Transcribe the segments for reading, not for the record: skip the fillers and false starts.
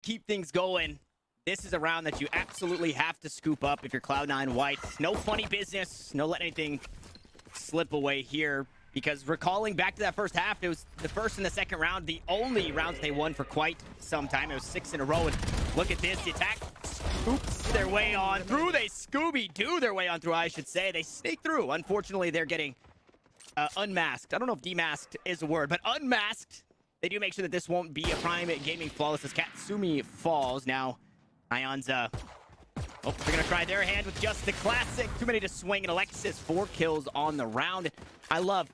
Keep things going. This is a round that you absolutely have to scoop up if you're Cloud9 White. No funny business. No let anything slip away here. Because recalling back to that first half, it was the first and the second round, the only rounds they won for quite some time. It was 6 in a row. And look at this. The attack scoops their way on through. They Scooby-Doo their way on through, I should say. They sneak through. Unfortunately, they're getting unmasked. I don't know if demasked is a word, but unmasked. They do make sure that this won't be a prime gaming flawless as Katsumi falls. Now, Ionza, they're going to try their hand with just the classic. Too many to swing, and Alexis, 4 kills on the round. I love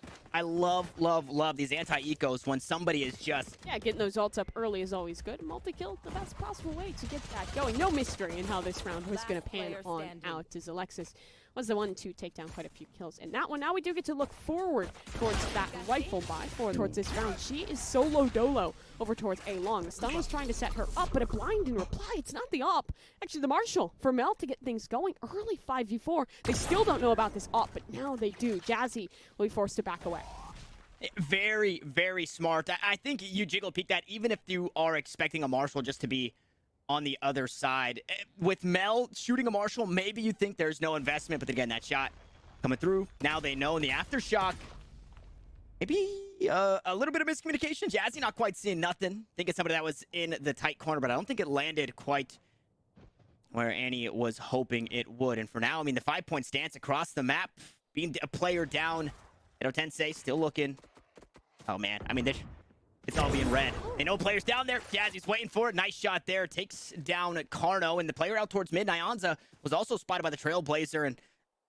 these anti-ecos when somebody is just... Yeah, getting those ults up early is always good. Multi-kill, the best possible way to get that going. No mystery in how this round was going to pan on out, as Alexis was the one to take down quite a few kills in that one. Now we do get to look forward towards that rifle buy towards this round. She is solo dolo over towards A Long. The stun was trying to set her up, but a blind in reply. It's not the op. Actually, the Marshall for Mel to get things going. Early 5v4. They still don't know about this op, but now they do. Jazzy will be forced to back away. Very, very smart. I think you jiggle peek that even if you are expecting a Marshall just to be on the other side. With Mel shooting a Marshall, maybe you think there's no investment, but again, that shot coming through. Now they know in the aftershock. Maybe a little bit of miscommunication. Jazzy not quite seeing nothing. Thinking somebody that was in the tight corner, but I don't think it landed quite where Annie was hoping it would. And for now, I mean, the 5-point stance across the map, being a player down. Tensei still looking. Oh, man. I mean, it's all being red. They know players down there. Jazzy's waiting for it. Nice shot there. Takes down Carno. And the player out towards mid, Ionza, was also spotted by the Trailblazer. And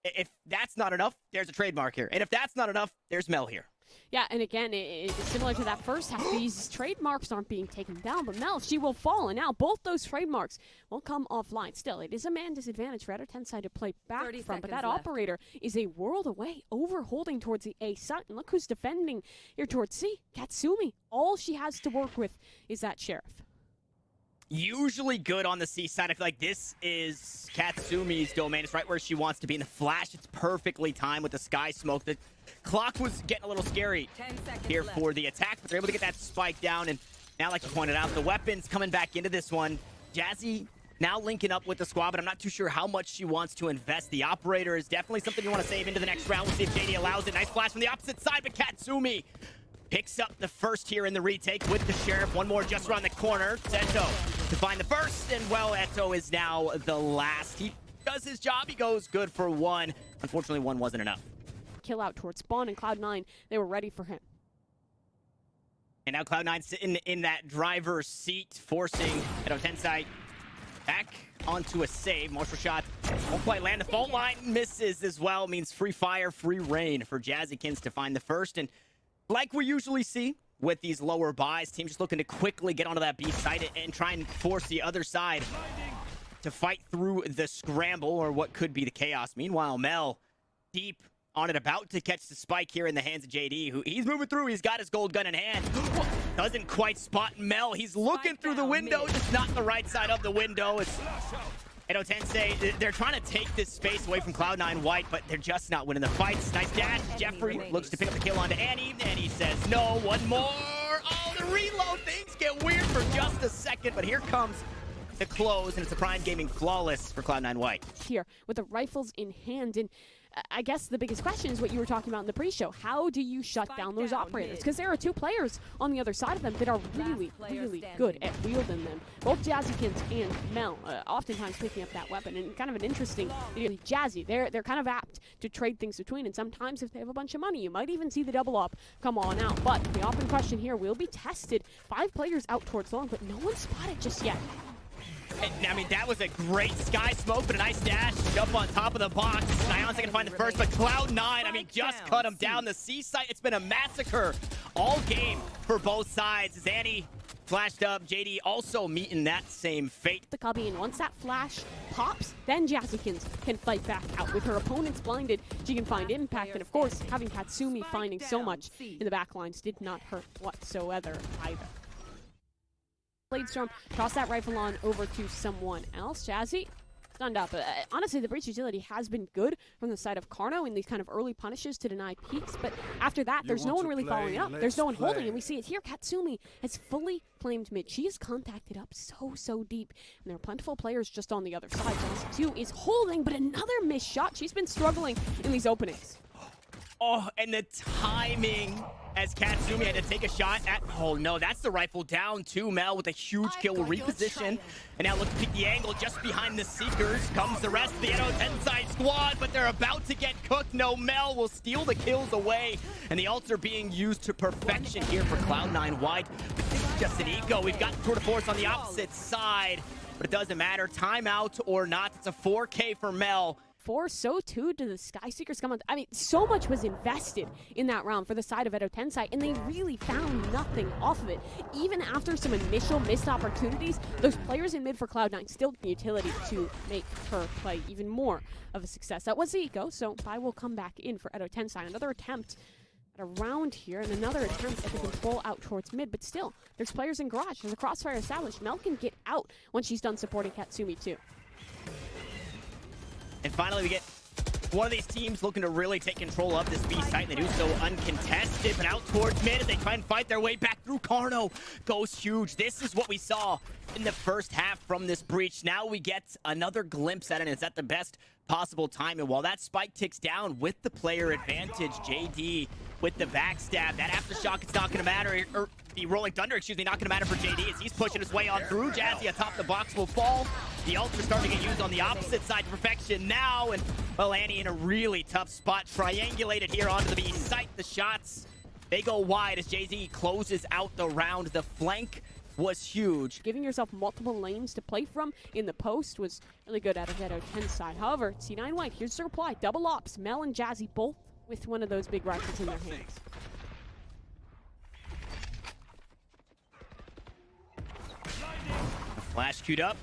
if that's not enough, there's a trademark here. And if that's not enough, there's Mel here. Yeah, and again, it's similar to that first half. These trademarks aren't being taken down, but Mel, she will fall, and now both those trademarks will come offline. Still, it is a man disadvantage for Tensei to play back from, but that operator is a world away, over holding towards the A site. And look who's defending here towards C. Katsumi. All she has to work with is that Sheriff. Usually good on the C side. I feel like this is Katsumi's domain. It's right where she wants to be. In the flash, it's perfectly timed with the sky smoke. The clock was getting a little scary here for the attack, but they're able to get that spike down. And now, like you pointed out, the weapons coming back into this one. Jazzy now linking up with the squad, but I'm not too sure how much she wants to invest. The operator is definitely something you want to save into the next round. We'll see if JD allows it. Nice flash from the opposite side, but Katsumi picks up the first here in the retake with the Sheriff. One more just around the corner. Seto to find the first, and well, Eto is now the last. He does his job. He goes good for 1. Unfortunately, 1 wasn't enough. Kill out towards Spawn and Cloud9. They were ready for him. And now Cloud9 sitting in that driver's seat, forcing Tensei back onto a save. Marshall shot won't quite land. The fault line misses as well. Means free fire, free reign for Jazzykins to find the first. And like we usually see with these lower buys, teams just looking to quickly get onto that B side and try and force the other side to fight through the scramble or what could be the chaos. Meanwhile, Mel deep on it, about to catch the spike here in the hands of JD, who he's moving through. He's got his gold gun in hand. Doesn't quite spot Mel. He's looking through the window, just not the right side of the window. It's Tensei, they're trying to take this space away from Cloud9 White, but they're just not winning the fights. Nice dash. Jeffrey looks to pick up the kill onto Annie, and he says, no, one more. Oh, the reload. Things get weird for just a second, but here comes the close, and it's a Prime Gaming flawless for Cloud9 White. Here, with the rifles in hand, and I guess the biggest question is what you were talking about in the pre-show. How do you shut down those operators? Because there are 2 players on the other side of them that are really, really good at wielding them. Both Jazzykins and Mel, oftentimes picking up that weapon. And kind of an interesting, Jazzy, they're kind of apt to trade things between. And sometimes if they have a bunch of money, you might even see the double op come on out. But the op in question here will be tested. 5 players out towards long, but no one's spotted just yet. I mean, that was a great sky smoke, but a nice dash. Jump on top of the box. Ionza can find the first, but Cloud9, I mean, just cut him down. The C site, it's been a massacre all game for both sides. As Annie flashed up, JD also meeting that same fate. The Cubby, and once that flash pops, then Jazzykins can fight back out. With her opponents blinded, she can find impact, and of course, having Katsumi finding so much in the back lines did not hurt whatsoever either. Bladestorm, toss that rifle on over to someone else. Jazzy stunned up. Honestly, the breach utility has been good from the side of Carno in these kind of early punishes to deny peeks, but after that, there's no one really following it up. There's no one holding, and we see it here. Katsumi has fully claimed mid. She is contacted up so deep, and there are plentiful players just on the other side. Jazzy 2 is holding, but another missed shot. She's been struggling in these openings. Oh, and the timing as Katsumi had to take a shot at... Oh, no, that's the rifle down to Mel with a huge kill. Will reposition. And now look to pick the angle just behind the Seekers. Comes the rest of the Edo Tensai squad, but they're about to get cooked. No, Mel will steal the kills away. And the ults are being used to perfection here for Cloud9 wide. But this is just an eco. We've got Tour de Force on the opposite side. But it doesn't matter. Timeout or not, it's a 4K for Mel. So too do the Sky Seekers come on. I mean, so much was invested in that round for the side of Edo Tensai, and they really found nothing off of it. Even after some initial missed opportunities, those players in mid for Cloud9 still had the utility to make her play even more of a success. That was the eco, so Bai will come back in for Edo Tensai. Another attempt at a round here, and another attempt at the control out towards mid, but still, there's players in garage. There's a crossfire established. Mel can get out when she's done supporting Katsumi too. And finally, we get one of these teams looking to really take control of this B site, and they do so uncontested, but out towards mid as they try and fight their way back through. Carno goes huge. This is what we saw in the first half from this breach. Now we get another glimpse at it, and it's at the best possible time. And while that spike ticks down with the player advantage, JD with the backstab, that aftershock, it's not going to matter. Or the rolling thunder, excuse me, not going to matter for JD as he's pushing his way on through. Jazzy atop the box will fall. The ults are starting to get used on the opposite side to perfection now. And, well, Annie in a really tough spot. Triangulated here onto the B site. The shots, they go wide as JZ closes out the round. The flank was huge. Giving yourself multiple lanes to play from in the post was really good out of Edo Tensai. However, C9 White, here's the reply. Double ops. Mel and Jazzy both with one of those big rifles in their hands. Flash queued up.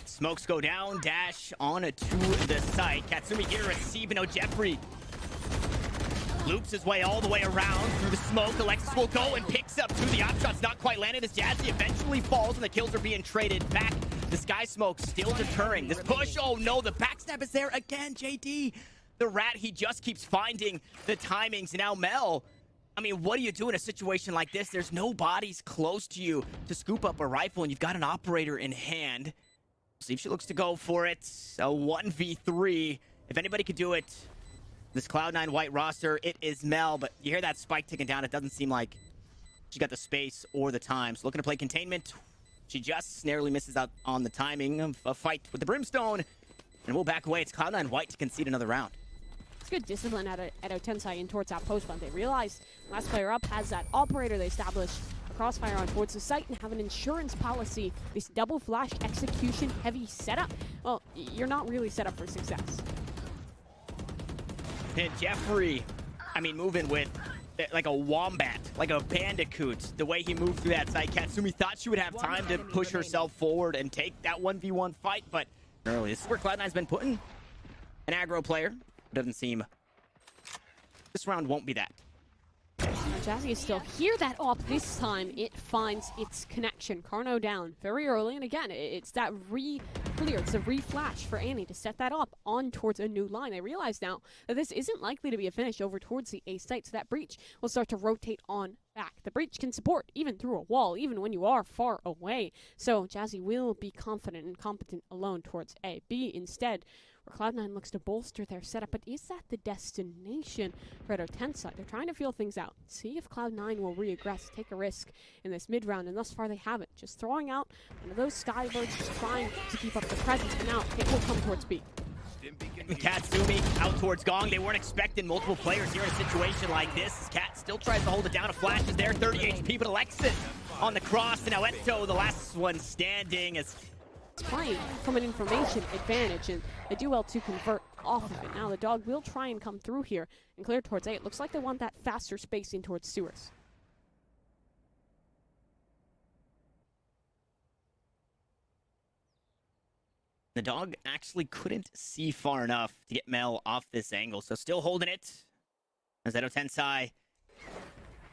Smokes go down. Dash on to the site. Katsumi here receive. No, Jeffrey loops his way all the way around through the smoke. Alexis will go and picks up two. The op shot's not quite landed as Jazzy eventually falls and the kills are being traded back. The Sky Smoke still deterring. This push, oh no, the backstab is there again. JD, the rat, he just keeps finding the timings. Now Mel, I mean, what do you do in a situation like this? There's no bodies close to you to scoop up a rifle, and you've got an operator in hand. See if she looks to go for it. A 1v3. If anybody could do it, this Cloud9 white roster, it is Mel. But you hear that spike ticking down. It doesn't seem like she got the space or the time. So looking to play containment. She just narrowly misses out on the timing of a fight with the Brimstone. And we'll back away. It's Cloud9 white to concede another round. It's good discipline at Edo Tensai in towards that post one. They realize last player up has that operator. They establish a crossfire on towards the site and have an insurance policy. This double flash execution heavy setup. Well, you're not really set up for success. And Jeffrey, I mean, moving with like a wombat, like a bandicoot, the way he moved through that site. Katsumi thought she would have time to push herself forward and take that 1v1 fight, but early. This is where Cloud9's been putting an aggro player. Doesn't seem this round won't be that. Jazzy is still here. That op this time it finds its connection. Carno down very early, and again it's that re-clear, it's a re-flash for Annie to set that up on towards a new line. They realize now that this isn't likely to be a finish over towards the A site, so that breach will start to rotate on back. The breach can support even through a wall, even when you are far away. So Jazzy will be confident and competent alone towards A. B instead, where Cloud9 looks to bolster their setup, but is that the destination for Edo Tensai? They're trying to feel things out, see if Cloud9 will re-aggress, take a risk in this mid-round, and thus far they haven't. Just throwing out one of those Skybirds, just trying to keep up the presence, but now it will come towards B. Katsumi out towards Gong. They weren't expecting multiple players here in a situation like this. Kat still tries to hold it down. A flash is there, 30 HP, but Alexis on the cross, and now Eto, the last one standing, as playing from an information advantage, and they do well to convert off of it. Now the dog will try and come through here and clear towards A. It looks like they want that faster spacing towards sewers. the dog actually couldn't see far enough to get Mel off this angle, so still holding it as Edo Tensai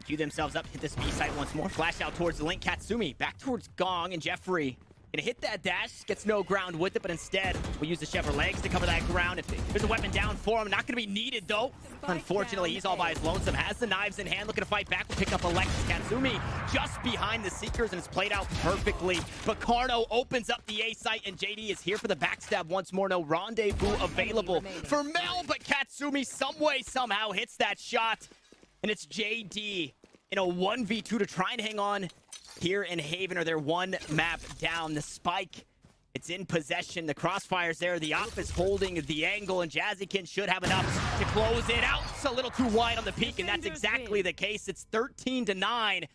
queue themselves up, hit this B site once more, flash out towards the link. Katsumi back towards Gong, and Jeffrey Gonna hit that dash, gets no ground with it, but instead we use the Chevrolet legs to cover that ground. If there's a weapon down for him, not gonna be needed though. Unfortunately, he's all by his lonesome. Has the knives in hand, looking to fight back. Will pick up Alexis. Katsumi just behind the Seekers, and it's played out perfectly. Bacarno opens up the A site, and JD is here for the backstab once more. No rendezvous available for Mel, but Katsumi some way, somehow hits that shot. And it's JD in a 1v2 to try and hang on here in Haven, or they're one map down. The spike, it's in possession. The crossfire's there. The op is holding the angle, and Jazzykin should have enough to close it out. It's a little too wide on the peak, and that's exactly the case. It's 13-9.